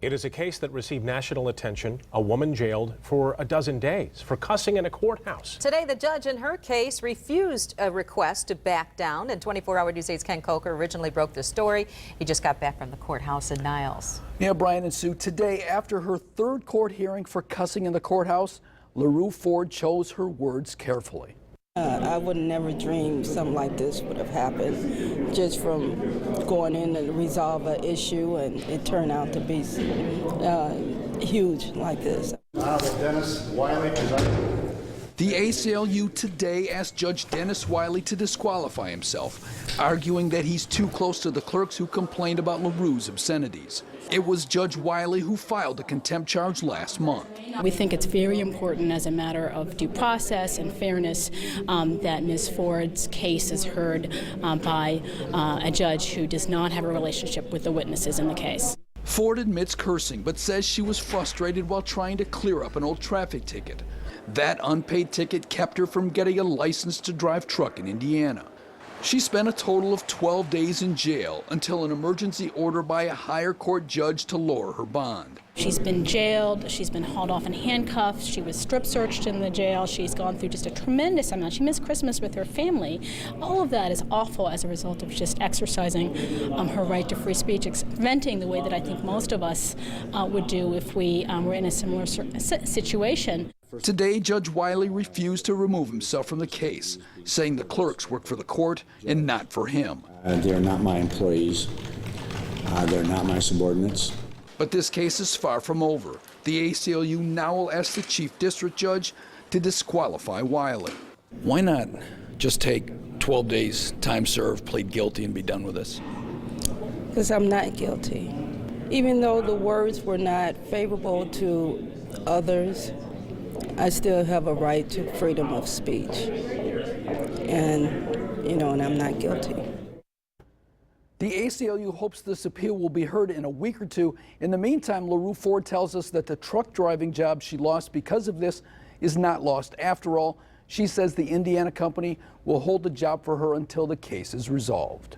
It is a case that received national attention. A woman jailed for a dozen days for cussing in a courthouse. Today, the judge in her case refused a request to back down. And 24-hour News 8's Ken Coker originally broke the story. He just got back from the courthouse in Niles. Yeah, Brian and Sue, today after her third court hearing for cussing in the courthouse, LaRue Ford chose her words carefully. I would never dream something like this would have happened, just from going in and resolve an issue and it turned out to be huge like this. Dennis Wiley, presiding. The ACLU today asked Judge Dennis Wiley to disqualify himself, arguing that he's too close to the clerks who complained about LaRue's obscenities. It was Judge Wiley who filed the contempt charge last month. We think it's very important as a matter of due process and fairness that Ms. Ford's case is heard by a judge who does not have a relationship with the witnesses in the case. Ford admits cursing, but says she was frustrated while trying to clear up an old traffic ticket. That unpaid ticket kept her from getting a license to drive truck in Indiana. She spent a total of 12 days in jail until an emergency order by a higher court judge to lower her bond. She's been jailed, she's been hauled off in handcuffs, she was strip searched in the jail, she's gone through just a tremendous amount. She missed Christmas with her family. All of that is awful as a result of just exercising her right to free speech, venting the way that I think most of us would do if we were in a similar situation. Today, Judge Wiley refused to remove himself from the case, saying the clerks work for the court and not for him. They're not my employees. They're not my subordinates. But this case is far from over. The ACLU now will ask the chief district judge to disqualify Wiley. Why not just take 12 days, time served, plead guilty, and be done with this? Because I'm not guilty. Even though the words were not favorable to others, I still have a right to freedom of speech. And I'm not guilty. The ACLU hopes this appeal will be heard in a week or two. In the meantime, LaRue Ford tells us that the truck driving job she lost because of this is not lost after all. She says the Indiana company will hold the job for her until the case is resolved.